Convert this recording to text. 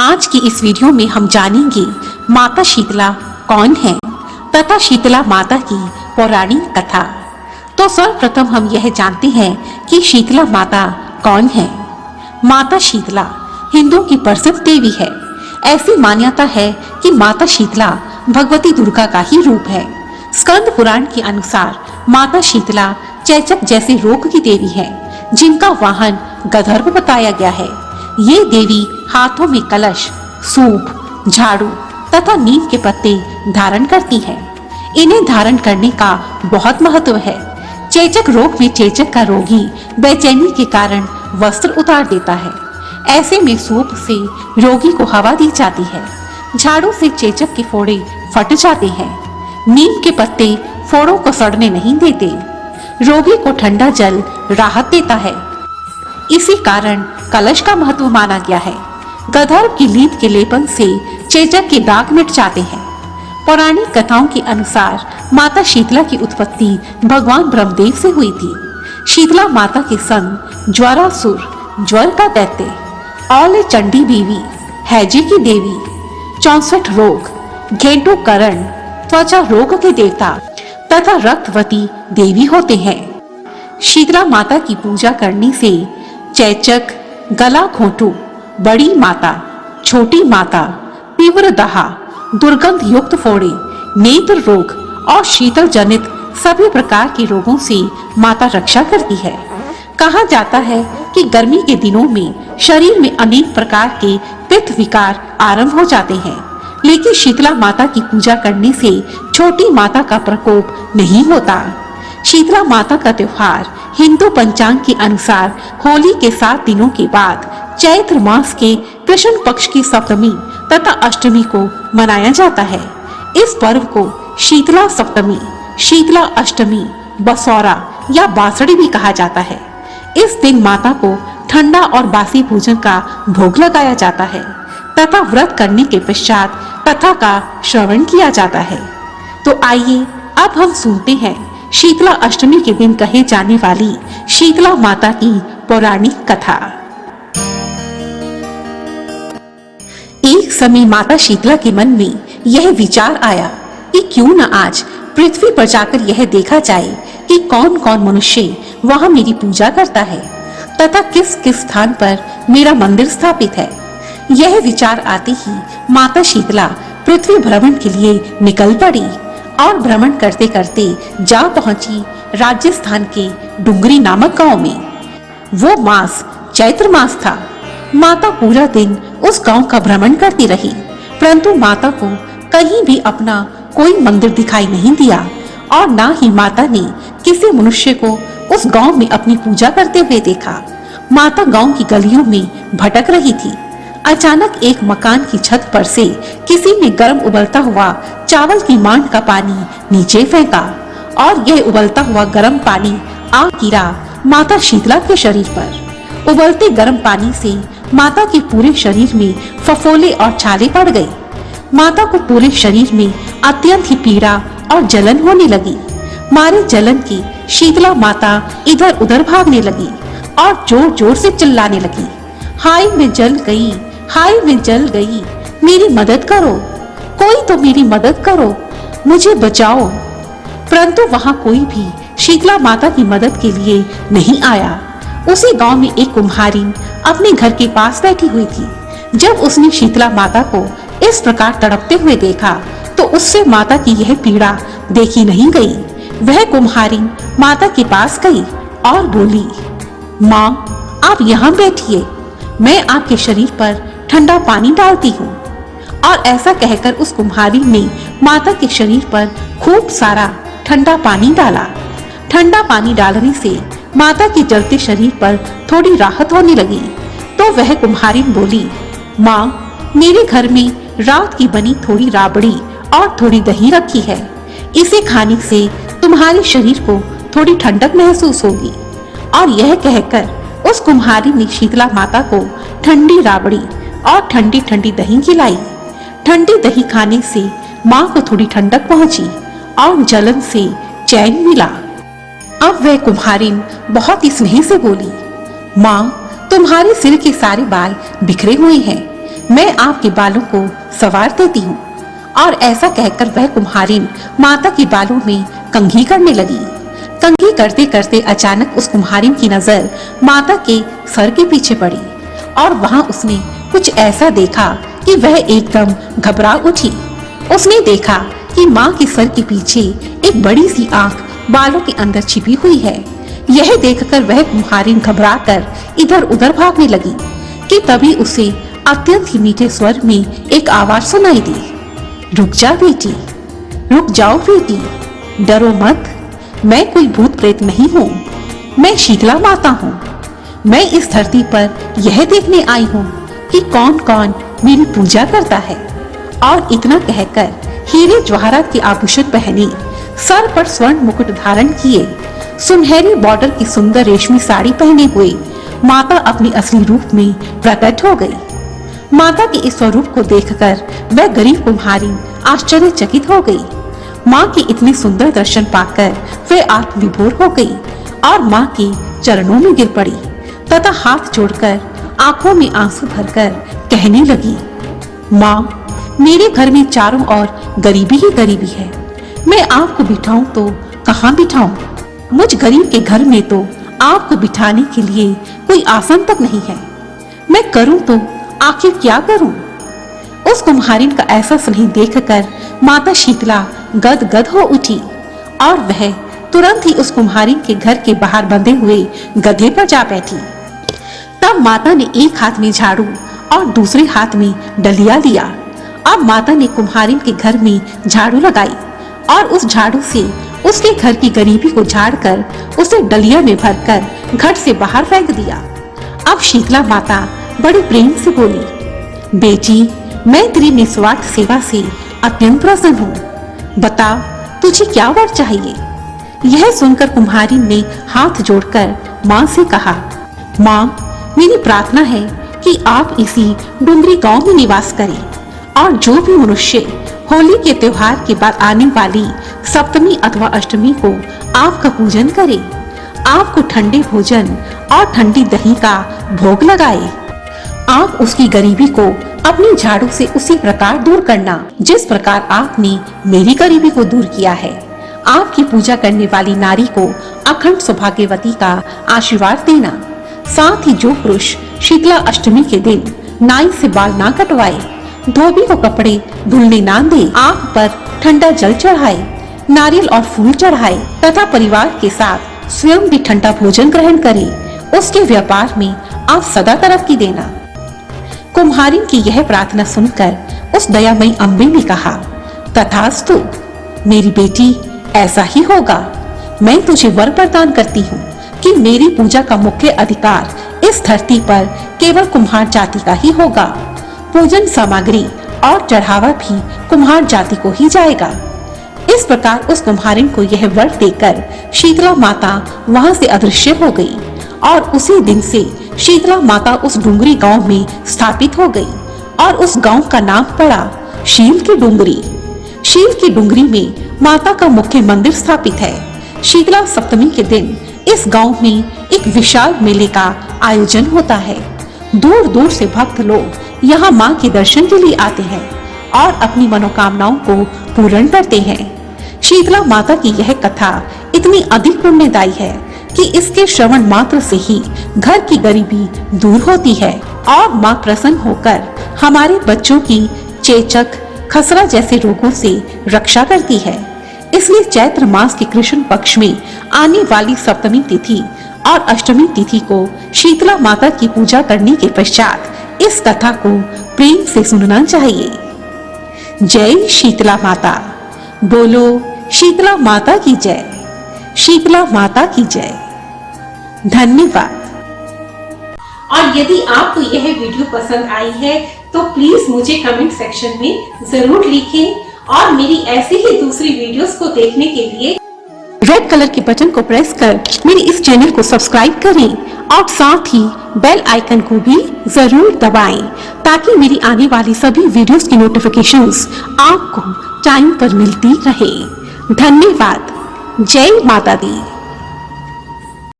आज की इस वीडियो में हम जानेंगे माता शीतला कौन है तथा शीतला माता की पौराणिक कथा। तो सर्वप्रथम हम यह जानते हैं कि शीतला माता कौन है। माता शीतला हिंदुओं की प्रसिद्ध देवी है। ऐसी मान्यता है कि माता शीतला भगवती दुर्गा का ही रूप है। स्कंद पुराण के अनुसार माता शीतला चेचक जैसे रोग की देवी है, जिनका वाहन गंधर्व बताया गया है। ये देवी हाथों में कलश, सूप, झाड़ू तथा नीम के पत्ते धारण करती है। इन्हें धारण करने का बहुत महत्व है। चेचक रोग में चेचक का रोगी बेचैनी के कारण वस्त्र उतार देता है। ऐसे में सूप से रोगी को हवा दी जाती है। झाड़ू से चेचक के फोड़े फट जाते हैं। नीम के पत्ते फोड़ों को सड़ने नहीं देते। रोगी को ठंडा जल राहत देता है। इसी कारण कलश का महत्व माना गया है। गंधर्व की लीद के लेपन से चेचक के दाग मिट जाते हैं। पौराणिक कथाओं के अनुसार माता शीतला की उत्पत्ति भगवान ब्रह्मदेव से हुई थी। शीतला माता के संग ज्वरासुर, ज्वर का दैत्य, औले चंडी बीवी, हैजे की देवी, 64 रोग, घेंटू करण, त्वचा रोग के देवता तथा रक्तवती देवी होते हैं। शीतला माता की पूजा करने से चेचक, गला घोंटू, बड़ी माता, छोटी माता, तीव्र दहा, दुर्गंध युक्त फोड़े, नेत्र रोग और शीतल जनित सभी प्रकार के रोगों से माता रक्षा करती है। कहा जाता है कि गर्मी के दिनों में शरीर में अनेक प्रकार के पित्त विकार आरंभ हो जाते हैं, लेकिन शीतला माता की पूजा करने से छोटी माता का प्रकोप नहीं होता। शीतला माता का त्योहार हिंदू पंचांग के अनुसार होली के 7 दिनों के बाद चैत्र मास के कृष्ण पक्ष की सप्तमी तथा अष्टमी को मनाया जाता है। इस पर्व को शीतला सप्तमी, शीतला अष्टमी, बसौरा या बासड़ी भी कहा जाता है। इस दिन माता को ठंडा और बासी भोजन का भोग लगाया जाता है तथा व्रत करने के पश्चात कथा का श्रवण किया जाता है। तो आइए अब हम सुनते हैं शीतला अष्टमी के दिन कहे जाने वाली शीतला माता की पौराणिक कथा। एक समय माता शीतला के मन में यह विचार आया कि क्यों न आज पृथ्वी पर जाकर यह देखा जाए कि कौन कौन मनुष्य वहां मेरी पूजा करता है तथा किस किस स्थान पर मेरा मंदिर स्थापित है। यह विचार आते ही माता शीतला पृथ्वी भ्रमण के लिए निकल पड़ी और भ्रमण करते करते जा पहुंची राजस्थान के डुंगरी नामक गांव में। वो मास चैत्र मास था। माता पूरा दिन उस गांव का भ्रमण करती रही, परंतु माता को कहीं भी अपना कोई मंदिर दिखाई नहीं दिया और ना ही माता ने किसी मनुष्य को उस गांव में अपनी पूजा करते हुए देखा। माता गांव की गलियों में भटक रही थी। अचानक एक मकान की छत पर से किसी ने गर्म उबलता हुआ चावल की मांड का पानी नीचे फेंका और यह उबलता हुआ गर्म पानी आ गिरा माता शीतला के शरीर पर। उबलते गर्म पानी से माता के पूरे शरीर में फफोले और छाले पड़ गए। माता को पूरे शरीर में अत्यंत ही पीड़ा और जलन होने लगी। मारे जलन की शीतला माता इधर उधर भागने लगी और जोर जोर से चिल्लाने लगी, हाय मैं जल गई, हाय मैं जल गई, मेरी मदद करो, कोई तो मेरी मदद करो, मुझे बचाओ। परंतु वहां कोई भी शीतला माता की मदद के लिए नहीं आया। उसी गांव में एक कुम्हारी अपने घर के पास बैठी हुई थी। जब उसने शीतला माता को इस प्रकार तड़पते हुए देखा तो उससे माता की यह पीड़ा देखी नहीं गई। वह कुम्हारी माता के पास गई और बोली, माँ आप यहाँ बैठिए, मैं आपके शरीर पर ठंडा पानी डालती हूँ। और ऐसा कहकर उस कुम्हारी ने माता के शरीर पर खूब सारा ठंडा पानी डाला। ठंडा पानी डालने से माता के जलते शरीर पर थोड़ी राहत होने लगी। तो वह कुम्हारी बोली, माँ मेरे घर में रात की बनी थोड़ी राबड़ी और थोड़ी दही रखी है, इसे खाने से तुम्हारे शरीर को थोड़ी ठंडक महसूस होगी। और यह कहकर उस कुम्हारी ने शीतला माता को ठंडी राबड़ी और ठंडी ठंडी दही खिलाई। ठंडी दही खाने से माँ को थोड़ी ठंडक पहुंची और जलन से चैन मिला। अब वह कुम्हारिन बहुत ही स्नेह से बोली, माँ तुम्हारे सिर के सारे बाल बिखरे हुए हैं, मैं आपके बालों को संवार देती हूँ। और ऐसा कहकर वह कुम्हारिन माता के बालों में कंघी करने लगी। कंघी करते करते अचानक उस कुम्हारिन की नजर माता के सर के पीछे पड़ी और वहां उसने कुछ ऐसा देखा कि वह एकदम घबरा उठी। उसने देखा कि माँ के सर के पीछे एक बड़ी सी आंख बालों के अंदर छिपी हुई है। यह देखकर वह कुम्हारिन घबराकर इधर उधर भागने लगी कि तभी उसे अत्यंत ही मीठे स्वर में एक आवाज सुनाई दी, रुक जा बेटी, रुक जाओ बेटी, डरो मत, मैं कोई भूत प्रेत नहीं हूँ, मैं शीतला माता हूँ। मैं इस धरती पर यह देखने आई हूँ कि कौन कौन मेरी पूजा करता है। और इतना कहकर हीरे जवाहरात के आभूषण पहने, सर पर स्वर्ण मुकुट धारण किए, सुनहरी बॉर्डर की सुंदर रेशमी साड़ी पहने हुए माता अपनी असली रूप में प्रकट हो गई। माता के इस स्वरूप को देखकर वह गरीब कुम्हारिन आश्चर्यचकित हो गई। माँ के इतने सुंदर दर्शन पाकर वह आत्मविभोर हो गई और माँ के चरणों में गिर पड़ी तथा हाथ जोड़कर आंखों में आंसू भरकर कहने लगी, माँ, मेरे घर में चारों ओर गरीबी ही गरीबी है। मैं आपको बिठाऊं तो कहाँ बिठाऊं? मुझ गरीब के घर में तो आपको बिठाने के लिए कोई आसन तक नहीं है। मैं करूं तो आखिर क्या करूं? उस कुम्हारिन का ऐसा स्नेह देखकर माता शीतला गदगद हो उठी और वह तुरंत ही उस कुम्हारिन के घर के बाहर बंधे हुए गधे पर जा बैठी। तब माता ने एक हाथ में झाड़ू और दूसरे हाथ में डलिया लिया। अब माता ने कुम्हारिन के घर में झाड़ू लगाई और उस झाड़ू से उसके घर की गरीबी को झाड़कर उसे डलिया में भरकर घर से बाहर फेंक दिया। अब शीतला माता बड़े प्रेम से बोली, बेटी, मैं तेरी निस्वार्थ सेवा से अत्यंत प्रसन्न हूँ। बता, तुझे क्या वर चाहिए? यह सुनकर कुम्हारिन ने हाथ जोड़कर माँ से कहा, माँ, मेरी प्रार्थना है कि आप इसी डुंगरी गांव में निवास करें और जो भी मनुष्य होली के त्योहार के बाद आने वाली सप्तमी अथवा अष्टमी को आपका पूजन करे, आपको ठंडे भोजन और ठंडी दही का भोग लगाए। आप उसकी गरीबी को अपनी झाड़ू से उसी प्रकार दूर करना जिस प्रकार आपने मेरी गरीबी को दूर किया है। आपकी पूजा करने वाली नारी को अखंड सौभाग्यवती का आशीर्वाद देना। साथ ही जो पुरुष शीतला अष्टमी के दिन नाई से बाल ना कटवाए, धोबी को कपड़े धुलने ना दे, आग पर ठंडा जल चढ़ाए, नारियल और फूल चढ़ाए तथा परिवार के साथ स्वयं भी ठंडा भोजन ग्रहण करे, उसके व्यापार में आप सदा तरक्की देना। कुम्हारिन की यह प्रार्थना सुनकर उस दयामयी अम्बे ने कहा, तथास्तु मेरी बेटी, ऐसा ही होगा। मैं तुझे वर प्रदान करती हूँ कि मेरी पूजा का मुख्य अधिकार इस धरती पर केवल कुम्हार जाति का ही होगा। पूजन सामग्री और चढ़ावा भी कुम्हार जाति को ही जाएगा। इस प्रकार उस कुम्हारिन को यह वर देकर शीतला माता वहां से अदृश्य हो गई और उसी दिन से शीतला माता उस डुंगरी गांव में स्थापित हो गई और उस गांव का नाम पड़ा शील की डुंगरी। शील की डुंगरी में माता का मुख्य मंदिर स्थापित है। शीतला सप्तमी के दिन इस गांव में एक विशाल मेले का आयोजन होता है। दूर दूर से भक्त लोग यहाँ माँ के दर्शन के लिए आते हैं और अपनी मनोकामनाओं को पूर्ण करते हैं। शीतला माता की यह कथा इतनी अधिक पुण्यदायी है कि इसके श्रवण मात्र से ही घर की गरीबी दूर होती है और माँ प्रसन्न होकर हमारे बच्चों की चेचक, खसरा जैसे रोगों से रक्षा करती है। इसलिए चैत्र मास के कृष्ण पक्ष में आने वाली सप्तमी तिथि और अष्टमी तिथि को शीतला माता की पूजा करने के पश्चात इस कथा को प्रेम से सुनना चाहिए। जय शीतला माता। बोलो शीतला माता की जय। शीतला माता की जय। धन्यवाद। और यदि आपको यह वीडियो पसंद आई है तो प्लीज मुझे कमेंट सेक्शन में जरूर लिखें और मेरी ऐसी ही दूसरी वीडियोस को देखने के लिए रेड कलर के बटन को प्रेस कर मेरे इस चैनल को सब्सक्राइब करें और साथ ही बेल आइकन को भी जरूर दबाएं ताकि मेरी आने वाली सभी वीडियोस की नोटिफिकेशंस आपको टाइम पर मिलती रहे। धन्यवाद। जय माता दी।